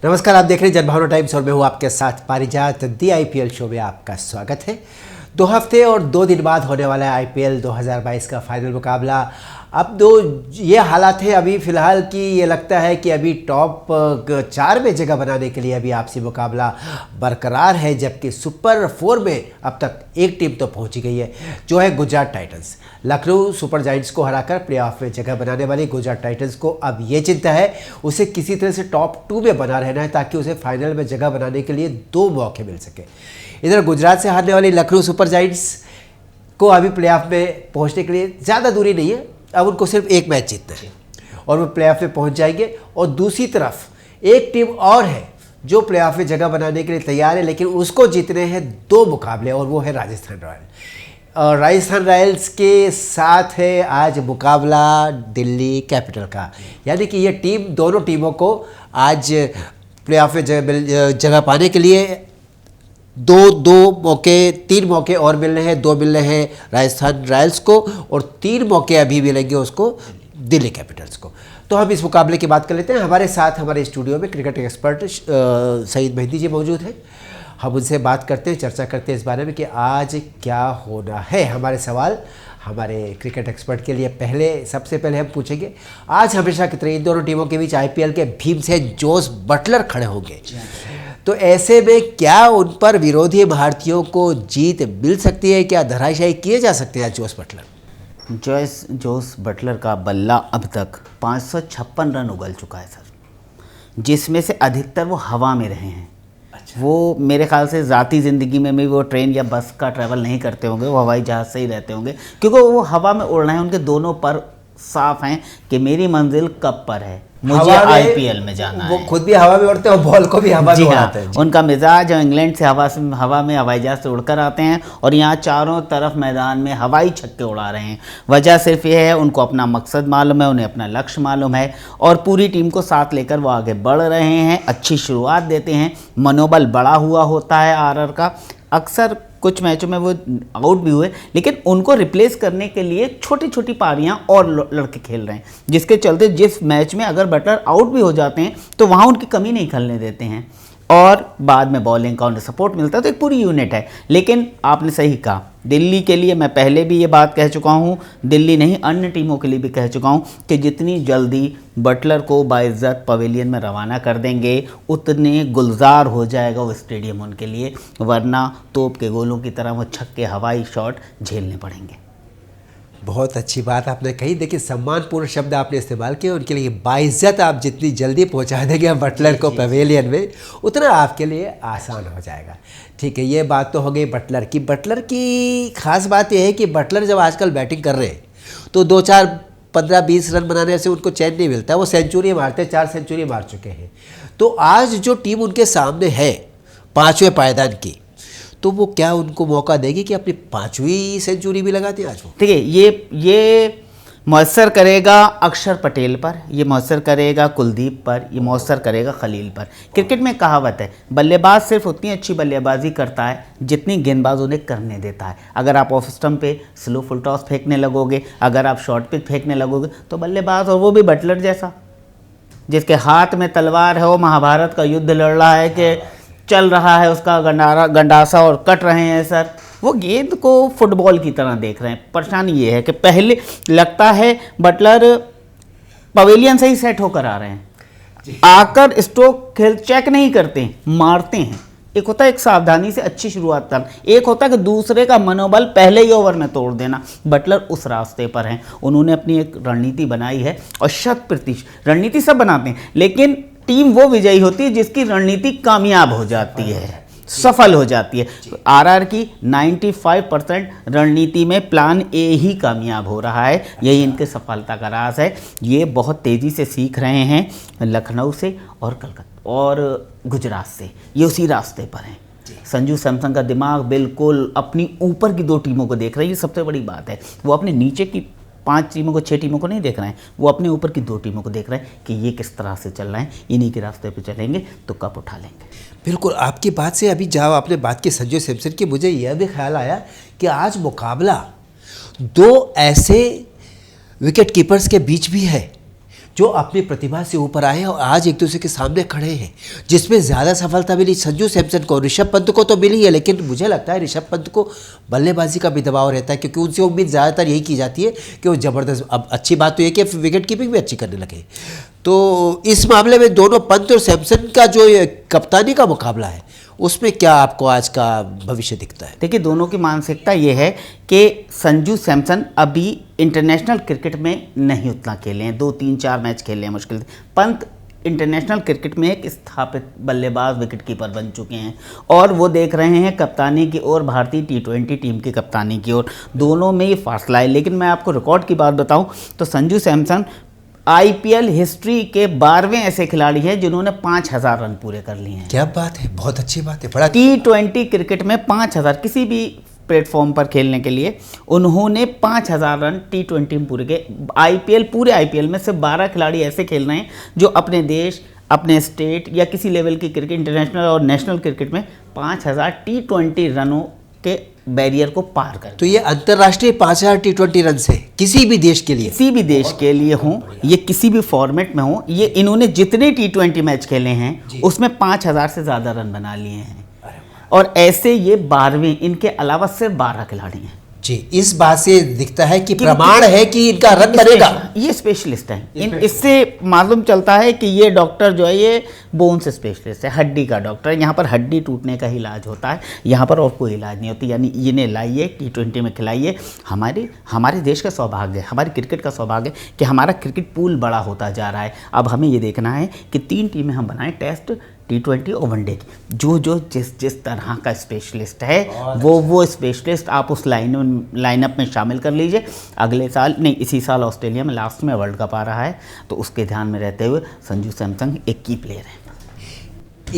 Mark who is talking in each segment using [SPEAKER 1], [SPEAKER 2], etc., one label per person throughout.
[SPEAKER 1] नमस्कार, आप देख रहे हैं जनभावना टाइम्स और मैं हूं आपके साथ पारिजात। दी आईपीएल शो में आपका स्वागत है। 2 हफ्ते और 2 दिन बाद होने वाला है आईपीएल 2022 का फाइनल मुकाबला। अब ये हालात है अभी फ़िलहाल कि ये लगता है कि अभी टॉप 4 में जगह बनाने के लिए अभी आपसी मुकाबला बरकरार है, जबकि सुपर 4 में अब तक एक टीम तो पहुंची गई है, जो है Gujarat Titans. Lucknow super giants को हराकर प्लेऑफ में जगह बनाने वाली गुजरात टाइटंस को अब ये चिंता है उसे किसी तरह से टॉप 2 में बना रहना है, ताकि उसे फाइनल में जगह बनाने के लिए 2 मौके मिल सके। इधर गुजरात से हारने वाली लखनऊ सुपर जायंट्स को अभी प्लेऑफ में पहुंचने के लिए ज़्यादा दूरी नहीं है, अब उनको सिर्फ एक मैच जीतना है और वो प्लेऑफ में पहुंच जाएंगे। और दूसरी तरफ एक टीम और है जो प्लेऑफ में जगह बनाने के लिए तैयार है, लेकिन उसको जीतने हैं 2 मुकाबले, और वो है राजस्थान रॉयल। और राजस्थान रॉयल्स के साथ है आज मुकाबला दिल्ली कैपिटल का, यानी कि ये टीम दोनों टीमों को आज प्लेऑफ में जगह पाने के लिए 3 मौके और मिलने हैं। 2 मिलने हैं राजस्थान रॉयल्स को और 3 मौके अभी मिलेंगे उसको दिल्ली कैपिटल्स को। तो हम इस मुकाबले की बात कर लेते हैं। हमारे साथ हमारे स्टूडियो में क्रिकेट एक्सपर्ट सईद मेहदी जी मौजूद हैं। हम उनसे बात करते हैं, चर्चा करते हैं इस बारे में कि आज क्या होना है। हमारे सवाल हमारे क्रिकेट एक्सपर्ट के लिए सबसे पहले हम पूछेंगे, आज हमेशा की तरह इन दोनों टीमों के बीच आईपीएल के भीमसेन जोस बटलर खड़े होंगे, तो ऐसे में क्या उन पर विरोधी भारतीयों को जीत मिल सकती है? क्या धराशायी किए जा सकते हैं जोस बटलर?
[SPEAKER 2] जोस बटलर का बल्ला अब तक 556 रन उगल चुका है सर, जिसमें से अधिकतर वो हवा में रहे हैं। अच्छा। वो मेरे ख्याल से ज़ाती ज़िंदगी में भी वो ट्रेन या बस का ट्रैवल नहीं करते होंगे, वो हवाई जहाज़ से ही रहते होंगे, क्योंकि वो हवा में उड़ रहे हैं। उनके दोनों पर साफ हैं कि मेरी मंजिल कब पर है, मुझे आईपीएल में जाना है।
[SPEAKER 1] वो खुद भी हवा में उड़ते हैं और बॉल को भी हवा में उड़ाते हैं।
[SPEAKER 2] उनका मिजाज इंग्लैंड से हवा में हवाई जहाज से उड़कर आते हैं और यहाँ चारों तरफ मैदान में हवाई छक्के उड़ा रहे हैं। वजह सिर्फ ये है, उनको अपना मकसद मालूम है, उन्हें अपना लक्ष्य मालूम है और पूरी टीम को साथ लेकर वो आगे बढ़ रहे हैं। अच्छी शुरुआत देते हैं, मनोबल बढ़ा हुआ होता है आरआर का। अक्सर कुछ मैचों में वो आउट भी हुए, लेकिन उनको रिप्लेस करने के लिए छोटी छोटी पारियां और लड़के खेल रहे हैं, जिसके चलते जिस मैच में अगर बटलर आउट भी हो जाते हैं तो वहाँ उनकी कमी नहीं खलने देते हैं और बाद में बॉलिंग का उन्हें सपोर्ट मिलता है। तो एक पूरी यूनिट है। लेकिन आपने सही कहा, दिल्ली के लिए मैं पहले भी ये बात कह चुका हूँ, दिल्ली नहीं अन्य टीमों के लिए भी कह चुका हूँ कि जितनी जल्दी बटलर को बाइज्जत पवेलियन में रवाना कर देंगे उतने गुलजार हो जाएगा वो स्टेडियम उनके लिए, वरना तोप के गोलों की तरह वो छक्के हवाई शॉट झेलने पड़ेंगे।
[SPEAKER 1] बहुत अच्छी बात आपने कही। देखिए, सम्मानपूर्ण शब्द आपने इस्तेमाल किए उनके लिए। बाइज्जत आप जितनी जल्दी पहुंचा देंगे बटलर को पवेलियन में, उतना आपके लिए आसान हो जाएगा। ठीक है, ये बात तो हो गई बटलर की। बटलर की खास बात यह है कि बटलर जब आजकल बैटिंग कर रहे हैं तो 2-4 15-20 रन बनाने से उनको चैन नहीं मिलता। वो सेंचुरी मारते, 4 सेंचुरी मार चुके हैं। तो आज जो टीम उनके सामने है 5वें पायदान की, तो वो क्या उनको मौका देगी कि अपनी 5वीं सेंचुरी भी लगाती है आज वो?
[SPEAKER 2] ठीक है, ये मौसर करेगा अक्षर पटेल पर, ये मौसर करेगा कुलदीप पर, ये मौसर करेगा खलील पर। क्रिकेट में कहावत है, बल्लेबाज सिर्फ उतनी अच्छी बल्लेबाजी करता है जितनी गेंदबाज उन्हें करने देता है। अगर आप ऑफ स्टंप पे स्लो फुल टॉस फेंकने लगोगे, अगर आप शॉर्ट पिच फेंकने लगोगे, तो बल्लेबाज, और वो भी बटलर जैसा जिसके हाथ में तलवार है, वो महाभारत का युद्ध लड़ रहा है कि चल रहा है उसका गंडासा और कट रहे हैं सर, वो गेंद को फुटबॉल की तरह देख रहे हैं। परेशानी ये है कि पहले लगता है बटलर पवेलियन से ही सेट होकर आ रहे हैं, आकर स्ट्रोक खेल चेक नहीं करते, मारते हैं। एक होता है एक सावधानी से अच्छी शुरुआत करना, एक होता है कि दूसरे का मनोबल पहले ही ओवर में तोड़ देना। बटलर उस रास्ते पर हैं। उन्होंने अपनी एक रणनीति बनाई है और 100% रणनीति सब बनाते हैं, लेकिन टीम वो विजयी होती है जिसकी रणनीति कामयाब हो जाती है, सफल हो जाती है। आरआर की 95% रणनीति में प्लान ए ही कामयाब हो रहा है, यही इनके सफलता का राज है। ये बहुत तेज़ी से सीख रहे हैं लखनऊ से और कलकत्ता और गुजरात से, ये उसी रास्ते पर हैं। संजू सैमसन का दिमाग बिल्कुल अपनी ऊपर की 2 टीमों को देख रहे हैं, ये सबसे बड़ी बात है। वो अपने नीचे की 5 टीमों को 6 टीमों को नहीं देख रहे हैं, वो अपने ऊपर की 2 टीमों को देख रहे हैं कि ये किस तरह से चल रहे हैं, इन्हीं के रास्ते पे चलेंगे तो कप उठा लेंगे।
[SPEAKER 1] बिल्कुल, आपकी बात से अभी जब आपने बात की संजू सैमसन की, मुझे यह भी ख्याल आया कि आज मुकाबला 2 ऐसे विकेट कीपर्स के बीच भी है जो अपनी प्रतिभा से ऊपर आए और आज एक दूसरे के सामने खड़े हैं, जिसमें ज़्यादा सफलता मिली संजू सैमसन को। ऋषभ पंत को तो मिली है, लेकिन मुझे लगता है ऋषभ पंत को बल्लेबाजी का भी दबाव रहता है, क्योंकि उनसे उम्मीद ज़्यादातर यही की जाती है कि वो ज़बरदस्त। अब अच्छी बात तो ये कि विकेट कीपिंग भी अच्छी करने लगे। तो इस मामले में दोनों पंत और सैमसन का जो ये कप्तानी का मुकाबला है, उसमें क्या आपको आज का भविष्य दिखता है?
[SPEAKER 2] देखिए, दोनों की मानसिकता ये है कि संजू सैमसन अभी इंटरनेशनल क्रिकेट में नहीं उतना खेले हैं, 2-3-4 मैच खेले हैं मुश्किल से। पंत इंटरनेशनल क्रिकेट में एक स्थापित बल्लेबाज विकेट कीपर बन चुके हैं और वो देख रहे हैं कप्तानी की ओर, भारतीय T20 टीम की कप्तानी की ओर। दोनों में ये फासला है। लेकिन मैं आपको रिकॉर्ड की बात बताऊं तो संजू सैमसन IPL हिस्ट्री के 12वें ऐसे खिलाड़ी हैं जिन्होंने 5000 रन पूरे कर लिए हैं।
[SPEAKER 1] क्या बात है, बहुत अच्छी बात है। बड़ा
[SPEAKER 2] T20 क्रिकेट में 5000, किसी भी प्लेटफॉर्म पर खेलने के लिए उन्होंने 5000 रन T20 में पूरे किए। पूरे IPL में सिर्फ 12 खिलाड़ी ऐसे खेल रहे हैं जो अपने देश, अपने स्टेट या किसी लेवल की क्रिकेट, इंटरनेशनल और नेशनल क्रिकेट में 5000 T20 रनों के बैरियर को पार कर।
[SPEAKER 1] तो ये अंतर्राष्ट्रीय 5000 T20 रन से किसी भी देश के लिए,
[SPEAKER 2] किसी भी देश के लिए हों, ये किसी भी फॉर्मेट में हो, ये इन्होंने जितने T20 मैच खेले हैं उसमें 5000 से ज़्यादा रन बना लिए हैं। और ऐसे ये 12वें, इनके अलावा सिर्फ 12 खिलाड़ी हैं।
[SPEAKER 1] जी, इस बात से दिखता है कि प्रमाण है कि इनका रन बनेगा।
[SPEAKER 2] ये स्पेशलिस्ट हैं। इससे मालूम चलता है कि ये डॉक्टर जो है ये बोन्स स्पेशलिस्ट है, हड्डी का डॉक्टर। यहाँ पर हड्डी टूटने का ही इलाज होता है, यहाँ पर और कोई इलाज नहीं होती। यानी इन्हें लाइए, T20 में खिलाइए। हमारे देश का सौभाग्य है, हमारे क्रिकेट का सौभाग्य है कि हमारा क्रिकेट पूल बड़ा होता जा रहा है। अब हमें ये देखना है कि 3 टीमें हम बनाएं, टेस्ट, T20 और वनडे की। जो जिस तरह का स्पेशलिस्ट है वो स्पेशलिस्ट आप उस लाइनअप में शामिल कर लीजिए। अगले साल नहीं, इसी साल ऑस्ट्रेलिया में लास्ट में वर्ल्ड कप आ रहा है, तो उसके ध्यान में रहते हुए संजू सैमसन एक की प्लेयर है।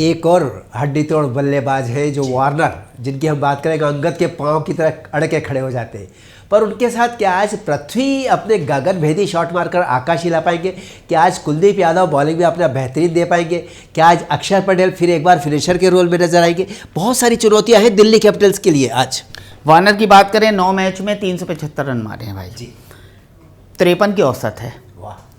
[SPEAKER 1] एक और हड्डी तोड़ बल्लेबाज है जो वार्नर, जिनकी हम बात करेंगे, अंगद के पांव की तरह अड़ के खड़े हो जाते हैं। पर उनके साथ क्या आज पृथ्वी अपने गगनभेदी शॉट मारकर आकाश हिला पाएंगे? क्या आज कुलदीप यादव बॉलिंग में अपना बेहतरीन दे पाएंगे? क्या आज अक्षर पटेल फिर एक बार फिनिशर के रोल में नजर आएंगे? बहुत सारी चुनौतियां हैं दिल्ली कैपिटल्स के लिए आज।
[SPEAKER 2] वार्नर की बात करें, 9 मैच में 375 रन मारे हैं भाई जी, 53 की औसत है।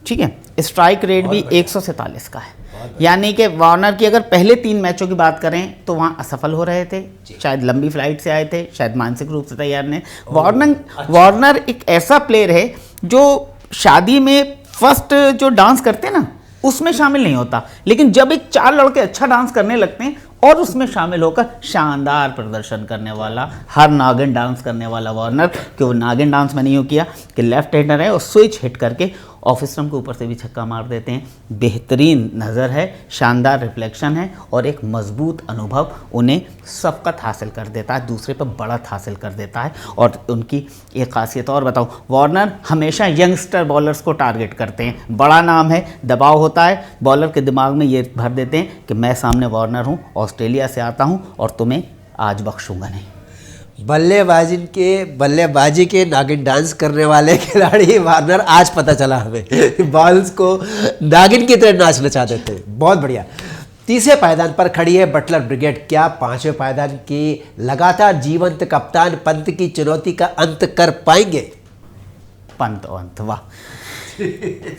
[SPEAKER 2] ठीक है, स्ट्राइक रेट भी 147 का है। यानी कि वार्नर की अगर पहले 3 मैचों की बात करें तो वहाँ असफल हो रहे थे, शायद लंबी फ्लाइट से आए थे, शायद मानसिक रूप से तैयार नहीं। वार्नर एक ऐसा प्लेयर है जो शादी में फर्स्ट जो डांस करते हैं ना उसमें शामिल नहीं होता, लेकिन जब एक 4 लड़के अच्छा डांस करने लगते हैं और उसमें शामिल होकर शानदार प्रदर्शन करने वाला, हर नागिन डांस करने वाला वार्नर, कि वो नागिन डांस मैंने यूँ किया कि लेफ्ट हैंडर है और स्विच हिट करके ऑफ स्टंप के ऊपर से भी छक्का मार देते हैं। बेहतरीन नज़र है, शानदार रिफ्लेक्शन है और एक मजबूत अनुभव उन्हें सबकत हासिल कर देता है, दूसरे पर बढ़त हासिल कर देता है। और उनकी एक खासियत और बताऊं, वार्नर हमेशा यंगस्टर बॉलर्स को टारगेट करते हैं। बड़ा नाम है, दबाव होता है, बॉलर के दिमाग में ये भर देते हैं कि मैं सामने वार्नर हूँ, ऑस्ट्रेलिया से आता हूँ और तुम्हें आज बख्शूंगा नहीं।
[SPEAKER 1] बल्लेबाजी के नागिन डांस करने वाले खिलाड़ी वार्नर, आज पता चला हमें बॉल्स को नागिन की तरह नाच नचा देते हैं। बहुत बढ़िया। तीसरे पायदान पर खड़ी है बटलर ब्रिगेड। क्या 5वें पायदान की लगातार जीवंत कप्तान पंत की चुनौती का अंत कर पाएंगे?
[SPEAKER 2] पंत अंत, वाह,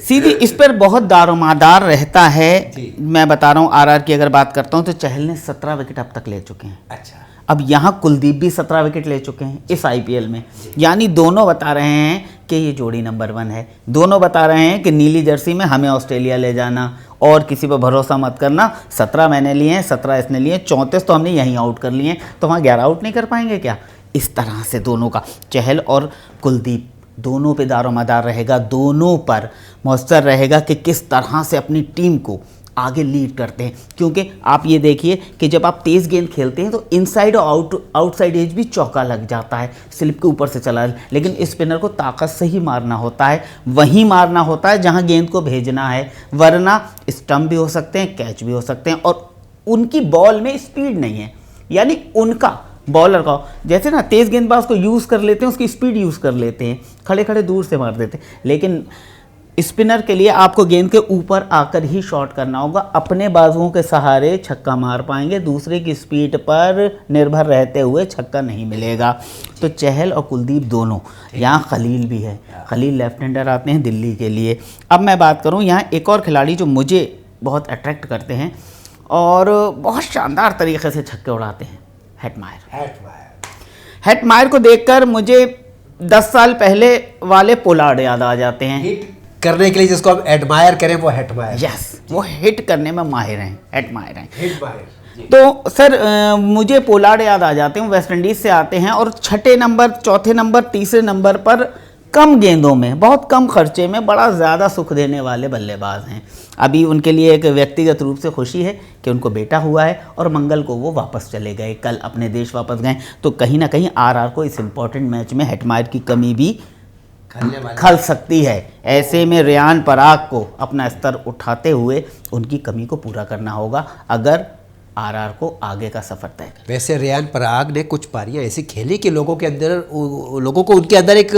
[SPEAKER 2] सीधी इस पर बहुत दारोमदार रहता है। मैं बता रहा हूँ, आरआर की अगर बात करता हूँ तो चहल ने 17 विकेट अब तक ले चुके हैं।
[SPEAKER 1] अच्छा,
[SPEAKER 2] अब यहाँ कुलदीप भी 17 विकेट ले चुके हैं इस IPL में। यानी दोनों बता रहे हैं कि ये जोड़ी नंबर 1 है। दोनों बता रहे हैं कि नीली जर्सी में हमें ऑस्ट्रेलिया ले जाना और किसी पर भरोसा मत करना। 17 मैंने लिए हैं, 17 इसने लिए, 34 तो हमने यहीं आउट कर लिए हैं, तो वहाँ 11 आउट नहीं कर पाएंगे क्या? इस तरह से दोनों का, चहल और कुलदीप दोनों पे दारोमदार रहेगा, दोनों पर मौसर रहेगा कि किस तरह से अपनी टीम को आगे लीड करते हैं। क्योंकि आप ये देखिए कि जब आप तेज़ गेंद खेलते हैं तो इनसाइड और आउटसाइड एज भी चौका लग जाता है, स्लिप के ऊपर से चला, लेकिन स्पिनर को ताकत से ही मारना होता है, वहीं मारना होता है जहां गेंद को भेजना है, वरना स्टंप भी हो सकते हैं, कैच भी हो सकते हैं। और उनकी बॉल में स्पीड नहीं है, यानी उनका बॉलर का जैसे ना तेज़ गेंदबाज को यूज़ कर लेते हैं, उसकी स्पीड यूज़ कर लेते हैं, खड़े खड़े दूर से मार देते हैं, लेकिन स्पिनर के लिए आपको गेंद के ऊपर आकर ही शॉट करना होगा। अपने बाजुओं के सहारे छक्का मार पाएंगे, दूसरे की स्पीड पर निर्भर रहते हुए छक्का नहीं मिलेगा। तो चहल और कुलदीप दोनों, यहाँ खलील भी है, खलील लेफ्ट हैंडर आते हैं दिल्ली के लिए। अब मैं बात करूँ यहाँ एक और खिलाड़ी जो मुझे बहुत अट्रैक्ट करते हैं और बहुत शानदार तरीके से छक्के उड़ाते हैं, हेटमायर। हेटमायर को देखकर मुझे 10 साल पहले वाले पोलार्ड याद आ जाते हैं।
[SPEAKER 1] हिट करने के लिए जिसको हम एडमायर करें वो हेटमायर।
[SPEAKER 2] यस, वो हिट करने में माहिर हैं, हेटमायर हैं। तो सर मुझे पोलार्ड याद आ जाते हैं, वेस्ट इंडीज से आते हैं और छठे नंबर, चौथे नंबर, तीसरे नंबर पर कम गेंदों में, बहुत कम खर्चे में बड़ा ज़्यादा सुख देने वाले बल्लेबाज हैं। अभी उनके लिए एक व्यक्तिगत रूप से खुशी है कि उनको बेटा हुआ है और मंगल को वो वापस चले गए, कल अपने देश वापस गए। तो कहीं ना कहीं आरआर को इस इम्पोर्टेंट मैच में हेटमायर की कमी भी खल सकती है। ऐसे में रेयान पराग को अपना स्तर उठाते हुए उनकी कमी को पूरा करना होगा अगर आरआर को आगे का सफर तय कर।
[SPEAKER 1] वैसे रेयान पराग ने कुछ पारियां ऐसी खेली कि लोगों को उनके अंदर एक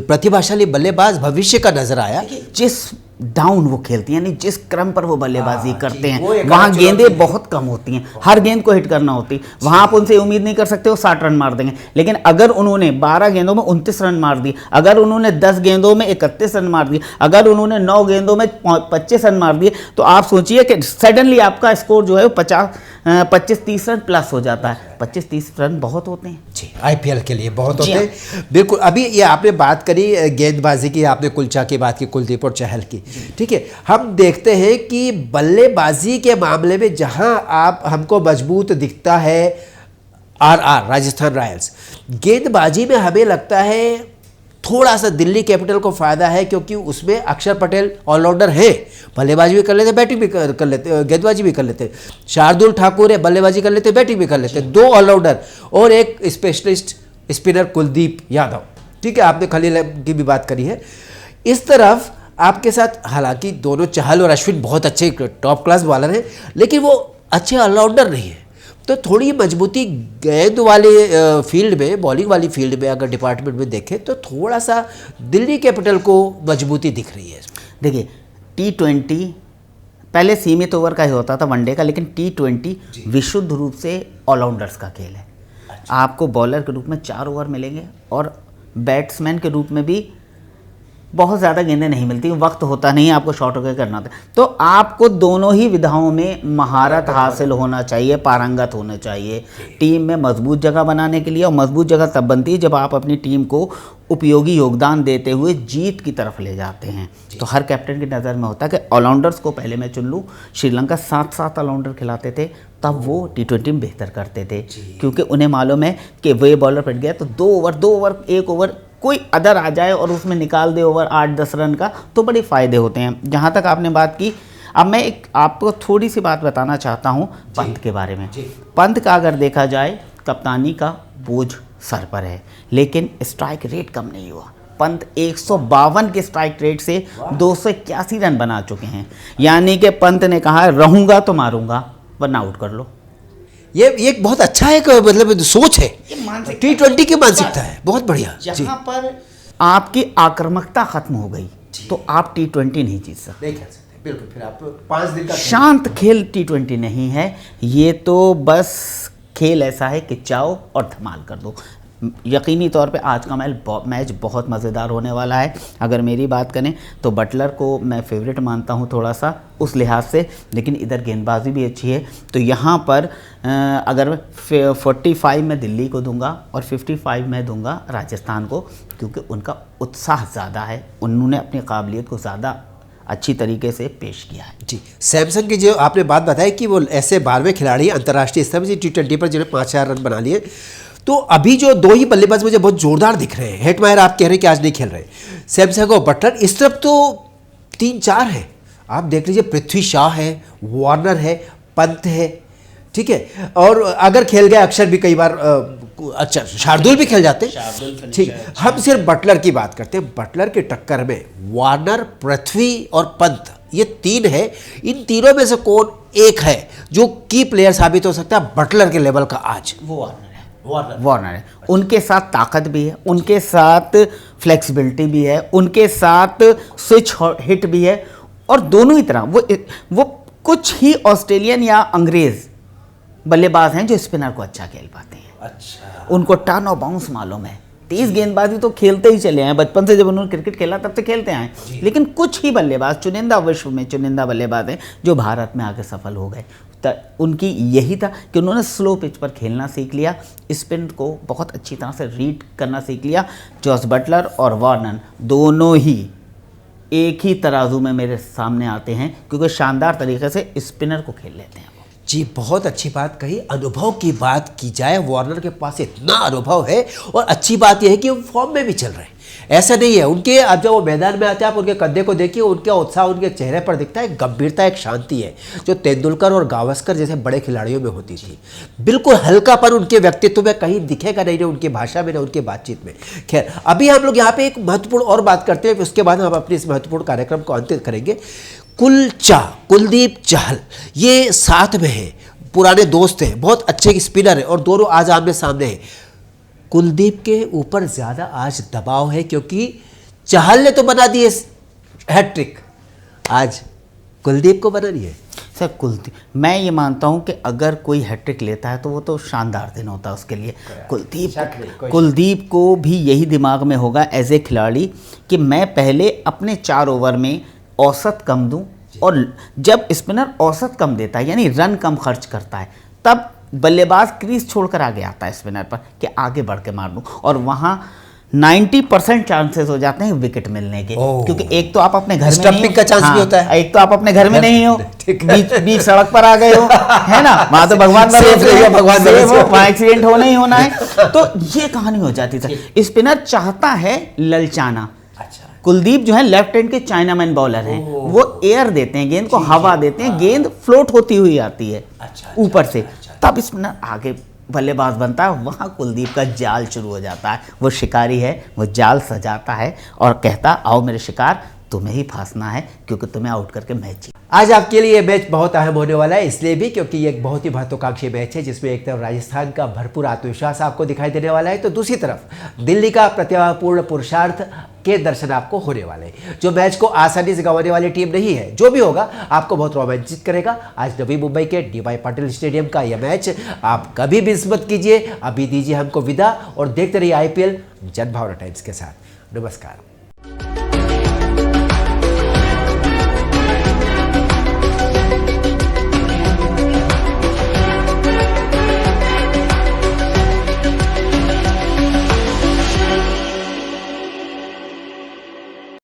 [SPEAKER 1] प्रतिभाशाली बल्लेबाज भविष्य का नजर आया।
[SPEAKER 2] जिस डाउन वो खेलती हैं, यानी जिस क्रम पर वो बल्लेबाजी करते हैं, वहाँ गेंदें बहुत कम होती हैं, हर गेंद को हिट करना होती है। वहाँ आप उनसे उम्मीद नहीं कर सकते वो 60 रन मार देंगे, लेकिन अगर उन्होंने 12 गेंदों में 29 रन मार दिए, अगर उन्होंने 10 गेंदों में 31 रन मार दिए, अगर उन्होंने 9 गेंदों में 25 रन मार दिए, तो आप सोचिए कि सडनली आपका स्कोर जो है वो 25-30 रन प्लस हो जाता है। 25-30 रन बहुत होते हैं
[SPEAKER 1] जी, आईपीएल के लिए बहुत होते हैं। बिल्कुल। अभी ये आपने बात करी गेंदबाजी की, आपने कुलचा की बात की, कुलदीप और चहल की, ठीक है। हम देखते हैं कि बल्लेबाजी के मामले में जहां आप हमको मजबूत दिखता है आरआर राजस्थान रॉयल्स, गेंदबाजी में हमें लगता है थोड़ा सा दिल्ली कैपिटल को फायदा है, क्योंकि उसमें अक्षर पटेल ऑलराउंडर है, बल्लेबाजी भी कर लेते, बैटिंग भी कर लेते, गेंदबाजी भी कर लेते। शार्दुल ठाकुर है, बल्लेबाजी कर लेते, बैटिंग भी कर लेते। 2 ऑलराउंडर और एक स्पेशलिस्ट स्पिनर कुलदीप यादव, ठीक है। आपने खलील की भी बात करी है। इस तरफ आपके साथ हालांकि दोनों चहल और अश्विन बहुत अच्छे टॉप क्लास बॉलर हैं, लेकिन वो अच्छे ऑलराउंडर नहीं है। तो थोड़ी मजबूती गेंद वाले फील्ड में, बॉलिंग वाली फील्ड में अगर डिपार्टमेंट में देखें तो थोड़ा सा दिल्ली कैपिटल को मजबूती दिख रही है।
[SPEAKER 2] देखिए T20 पहले सीमित ओवर का ही होता था, वनडे का, लेकिन T20 विशुद्ध रूप से ऑलराउंडर्स का खेल है। आपको बॉलर के रूप में 4 ओवर मिलेंगे और बैट्समैन के रूप में भी बहुत ज़्यादा गेंदें नहीं मिलती, वक्त होता नहीं है, आपको शॉट होकर करना होता है। तो आपको दोनों ही विधाओं में महारत हासिल होना चाहिए, पारंगत होना चाहिए टीम में मजबूत जगह बनाने के लिए। और मजबूत जगह तब बनती है जब आप अपनी टीम को उपयोगी योगदान देते हुए जीत की तरफ ले जाते हैं। तो हर कैप्टन की नज़र में होता है कि ऑलराउंडर्स को पहले मैं चुन लूँ। श्रीलंका 7 ऑलराउंडर खिलाते थे, तब वो T20 में बेहतर करते थे, क्योंकि उन्हें मालूम है कि वे बॉलर पिट गया तो 2 ओवर 1 ओवर कोई अदर आ जाए और उसमें निकाल दे ओवर 8-10 रन का, तो बड़े फ़ायदे होते हैं। जहाँ तक आपने बात की, अब मैं एक आपको थोड़ी सी बात बताना चाहता हूँ पंत के बारे में। पंत का अगर देखा जाए, कप्तानी का बोझ सर पर है, लेकिन स्ट्राइक रेट कम नहीं हुआ। पंत 152 के स्ट्राइक रेट से 281 रन बना चुके हैं, यानी कि पंत ने कहा रहूँगा तो मारूंगा वरना आउट कर लो।
[SPEAKER 1] ये एक बहुत अच्छा है, मतलब सोच है, T20 की मानसिकता है, बहुत बढ़िया।
[SPEAKER 2] जहाँ पर आपकी आक्रामकता खत्म हो गई तो आप T20 नहीं जीत सकते,
[SPEAKER 1] नहीं खेल सकते। बिल्कुल। फिर आप 5 दिन का
[SPEAKER 2] शांत खेल T20 नहीं है, ये तो बस खेल ऐसा है कि चाओ और धमाल कर दो। यकीनी तौर पे आज का मैच बहुत मज़ेदार होने वाला है। अगर मेरी बात करें तो बटलर को मैं फेवरेट मानता हूँ थोड़ा सा उस लिहाज से, लेकिन इधर गेंदबाजी भी अच्छी है। तो यहाँ पर अगर 45 में दिल्ली को दूंगा और 55 में दूंगा राजस्थान को, क्योंकि उनका उत्साह ज़्यादा है, उन्होंने अपनी काबिलियत को ज़्यादा अच्छी तरीके से पेश किया है।
[SPEAKER 1] जी, सैमसंग की जो आपने बात बताई कि वो ऐसे 12वें खिलाड़ी अंतर्राष्ट्रीय स्तर पर T20 पर जिन्हें 5-4 रन बना लिए, तो अभी जो 2 ही बल्लेबाज मुझे बहुत जोरदार दिख रहे हैं। हेटमायर आप कह रहे हैं कि आज नहीं खेल रहे, सैमसंग और बटलर। इस तरफ तो 3-4 हैं, आप देख लीजिए, पृथ्वी शाह है, वार्नर है, पंत है, ठीक है। और अगर खेल गए अक्षर भी कई बार, अच्छा शार्दुल भी खेल जाते हैं, ठीक। हम सिर्फ बटलर की बात करते हैं। बटलर की टक्कर में वार्नर, पृथ्वी और पंत, ये 3 है। इन तीनों में से कौन एक है जो की प्लेयर साबित हो सकता है बटलर के लेवल का आज?
[SPEAKER 2] वो वार्नर है। वार्नर है। उनके साथ ताकत भी है, उनके साथ फ्लेक्सिबिलिटी भी है, उनके साथ स्विच हिट भी है, और दोनों ही तरह वो कुछ ही ऑस्ट्रेलियन या अंग्रेज बल्लेबाज हैं जो स्पिनर को अच्छा खेल पाते हैं।
[SPEAKER 1] अच्छा,
[SPEAKER 2] उनको टर्न और बाउंस मालूम है। तेज गेंदबाजी तो खेलते ही चले आए, बचपन से जब उन्होंने क्रिकेट खेला तब से खेलते आए, लेकिन कुछ ही बल्लेबाज, चुनिंदा विश्व में चुनिंदा बल्लेबाज हैं जो भारत में आके सफल हो गए। उनकी यही था कि उन्होंने स्लो पिच पर खेलना सीख लिया, स्पिन को बहुत अच्छी तरह से रीड करना सीख लिया। जॉस बटलर और वार्नर दोनों ही एक ही तराजू में मेरे सामने आते हैं, क्योंकि शानदार तरीके से स्पिनर को खेल लेते हैं।
[SPEAKER 1] जी बहुत अच्छी बात कही। अनुभव की बात की जाए, वार्नर के पास इतना अनुभव है, और अच्छी बात यह है कि वो फॉर्म में भी चल रहे हैं। ऐसा नहीं है उनके, अब जब वो मैदान में आते हैं आप उनके कंधे को देखिए, उनका उत्साह उनके चेहरे पर दिखता है, गंभीरता, एक शांति है जो तेंदुलकर और गावस्कर जैसे बड़े खिलाड़ियों में होती थी। बिल्कुल हल्कापन उनके व्यक्तित्व में कहीं दिखेगा नहीं, ना उनकी भाषा में, ना उनकी बातचीत में। खैर, अभी हम लोग यहाँ पे एक महत्वपूर्ण और बात करते हैं, उसके बाद हम अपने इस महत्वपूर्ण कार्यक्रम को अंतिम करेंगे। कुलदीप चहल ये साथ में है, पुराने दोस्त हैं, बहुत अच्छे स्पिनर हैं, और दोनों आज आमने सामने हैं। कुलदीप के ऊपर ज़्यादा आज दबाव है, क्योंकि चहल ने तो बना दिए हैट्रिक, आज कुलदीप को बनानी है।
[SPEAKER 2] सर कुलदीप, मैं ये मानता हूँ कि अगर कोई हैट्रिक लेता है तो वो तो शानदार दिन होता है उसके लिए। कुलदीप को भी यही दिमाग में होगा एज ए खिलाड़ी कि मैं पहले अपने 4 ओवर में औसत कम दूं, और जब स्पिनर औसत कम देता है यानी रन कम खर्च करता है, तब बल्लेबाज क्रीज छोड़कर आगे आता है स्पिनर पर कि आगे बढ़ के मार दूं, और वहाँ 90% चांसेस हो जाते हैं विकेट मिलने के, क्योंकि एक तो आप अपने घर में नहीं हो,
[SPEAKER 1] का चांस भी होता है,
[SPEAKER 2] एक तो आप अपने घर में नहीं हो, बीच सड़क पर आ गए हो, है ना, वहां तो भगवान वहाँ एक्सीडेंट होना ही होना है। तो ये कहानी हो जाती है। स्पिनर चाहता है ललचाना। कुलदीप जो है लेफ्ट हैंड के चाइनामैन बॉलर हैं, वो एयर देते हैं, गेंद को हवा देते हैं, गेंद फ्लोट होती हुई आती है ऊपर से, तब स्पिनर आगे बल्लेबाज बनता है। वहाँ कुलदीप का जाल शुरू हो जाता है। वो शिकारी है, वो जाल सजाता है और कहता आओ मेरे शिकार, तुम्हें ही फांसना है, क्योंकि तुम्हें आउट करके मैच जीत।
[SPEAKER 1] आज आपके लिए ये मैच बहुत अहम होने वाला है, इसलिए भी क्योंकि ये एक बहुत ही महत्वाकांक्षी मैच है, जिसमें एक तरफ राजस्थान का भरपूर आत्मविश्वास आपको दिखाई देने वाला है, तो दूसरी तरफ दिल्ली का प्रतिभापूर्ण पुरुषार्थ के दर्शन आपको होने वाले हैं, जो मैच को आसानी से गंवाने वाली टीम नहीं है। जो भी होगा आपको बहुत रोमांचित करेगा। आज नवी मुंबई के DY पाटिल स्टेडियम का यह मैच आप कभी भी मिस मत कीजिए। अभी दीजिए हमको विदा, और देखते रहिए IPL जनभावना टाइम्स के साथ। नमस्कार।